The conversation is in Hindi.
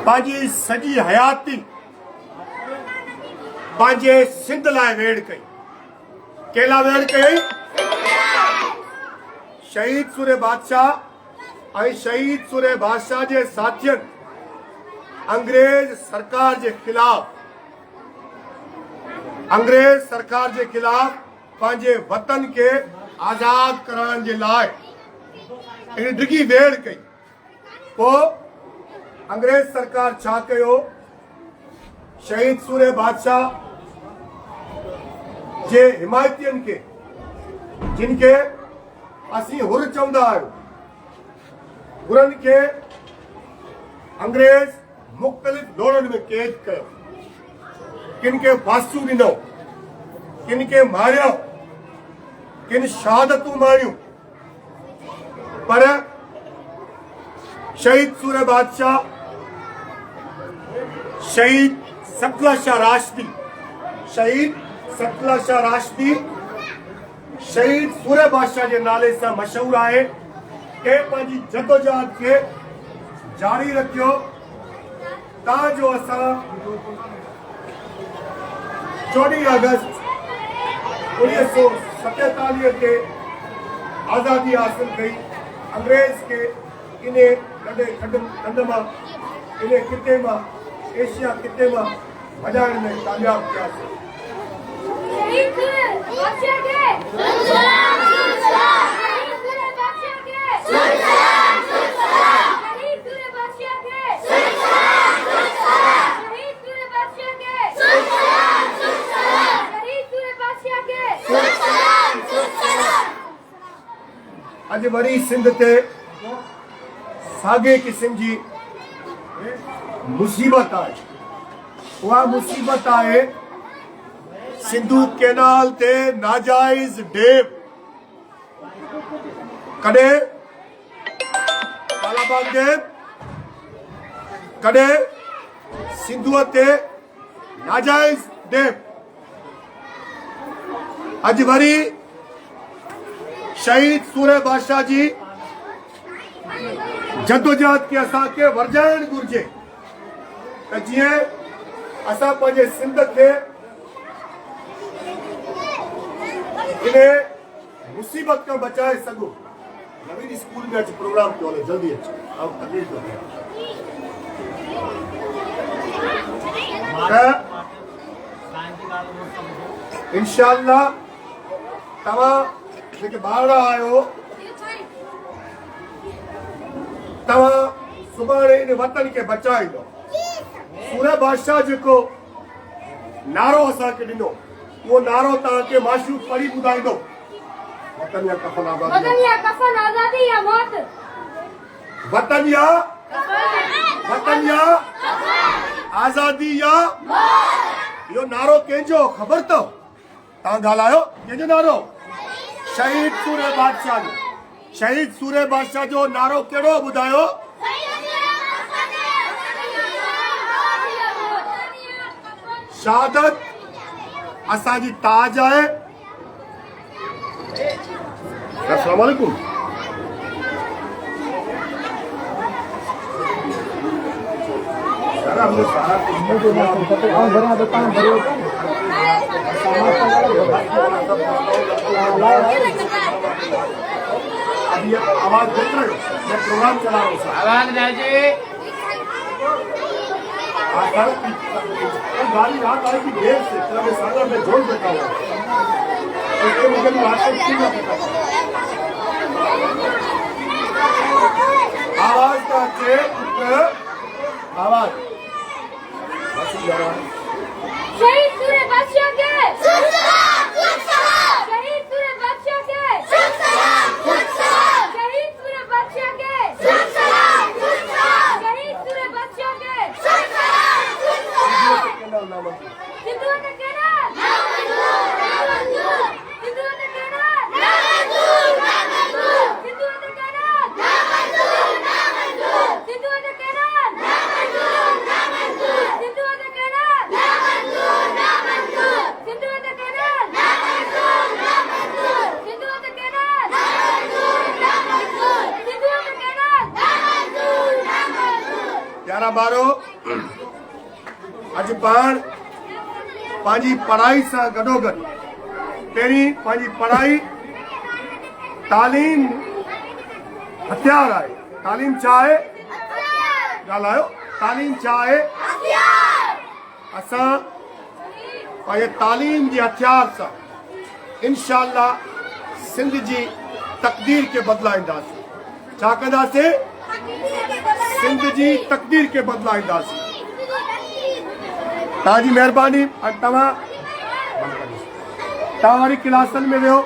पंहिंजी सॼी हयाती पंहिंजे सिंध लाइ वेड़ कई। कंहिं लाइ वेड़ कई? शहीद सूरे बादशाह ऐं शहीद सूरे बादशाह जे साथियनि अंग्रेज सरकार जे खिलाफ पंहिंजे वतन के आज़ाद कराइण जे लाइ हिकिड़ी डिघी वेड़ कई। पोइ अंग्रेज सरकार छा कयो? शहीद सूरे बादशाह जे हिमायतियन के, जिनके असीं हुर चवंदा आहियूं, हुरनि खे अंग्रेज मुख़्तलिफ़ दौरनि में कैद कयो। किन खे फांसियूं ॾिनो, किन खे मारियो, किन शहादतूं मारियूं। पर शहीद सूरे बादशाह, शहीद सतला शाह राशदी, शहीद सूरे बादशाह जे नाले सां मशहूर आहे। के पंहिंजी जदोजहद खे जारी रखियो ताजो असां 14 अगस्त 1947 के आज़ादी हासिल कई। अंग्रेज के इन्हें नंढे खंड मां, इन्हें खिते मां, एशिया खिते मां भॼाइण में कामयाब थियासीं। अज वरी सिंध ते साॻे क़िस्म जी मुसीबत आहे। उहा मुसीबत आहे सिंधु कैनाल ते नाजाइज़ डेम। कॾहिं कालाबाग डेम, कॾहिं सिंधुअ ते नाजाइज़ डेम। अज वरी शहीद सूरे बादशाह जी जदोजहद के असांखे वरजाइण घुर्जे त जीअं असां पंहिंजे सिंध खे इन मुसीबत खां बचाए सघूं। नवीन स्कूल में अच प्रोग्राम कयो हले, जल्दी अच। अब तकलीफ़ तो इंशाअल्लाह तव्हां जेके ॿाहिरां आहियो, तव्हां सुभाणे इन वतन खे बचाईंदो। सूरे बादशाह जेको नारो असांखे ॾिनो, वो नारो तव्हांखे माशूक पढ़ी ॿुधाईंदो। वतन या कफन आज़ादी, या मौत। वतन या आज़ादी या मौत। इहो नारो कंहिंजो ख़बर अथव? तव्हां ॻाल्हायो कंहिंजो नारो? शहीद सूरे बादशाह जो। शहीद सूरे बादशाह जो नारो कहिड़ो ॿुधायो? शहादत असांजी ताज आहे। अस्सलाम वालेकुम। हमने सारा अभी आवाज देख रहे हो? मैं प्रोग्राम चला रहा हूँ। आवाज गाड़ी रात आई थी देर से, तेरा मैं सागर में जोड़ बैठा हुआ, उसको मुझे भी बात आवाज का आवाज शहीद सूरे बादशाह के, शहीद सूरे बादशाह के, शहीद सूरे बादशाह के, शहीद सूरे बादशाह के। सिंधु ने कहना ना मंजूर, ना मंजूर। सिंधु ने कहना ना मंजूर, ना मंजूर। सिंधु ने कहना ना मंजूर, ना मंजूर। सिंधु ने कहना ना मंजूर, ना मंजूर। सिंधु ने कहना ना मंजूर, ना मंजूर। सिंधु ने कहना ना मंजूर, ना मंजूर। सिंधु ने कहना ना मंजूर, ना मंजूर। सिंधु ने कहना ना मंजूर, ना मंजूर। प्यारा ॿारो अॼु पाण पंहिंजी पढ़ाई सां गॾोगॾु पहिरीं पंहिंजी पढ़ाई तालीम हथियार आहे। तालीम छा आहे? ॻाल्हायो। तालीम छा आहे? असां पंहिंजे तालीम जे हथियार सां इंशाअल्लाह सिंध जी तक़दीर खे बदिलाईंदासीं। छा कंदासीं? सिंध जी तक़दीर खे बदिलाईंदासीं। तव्हांजी महिरबानी। तव्हां वारी क्लासनि में वियो।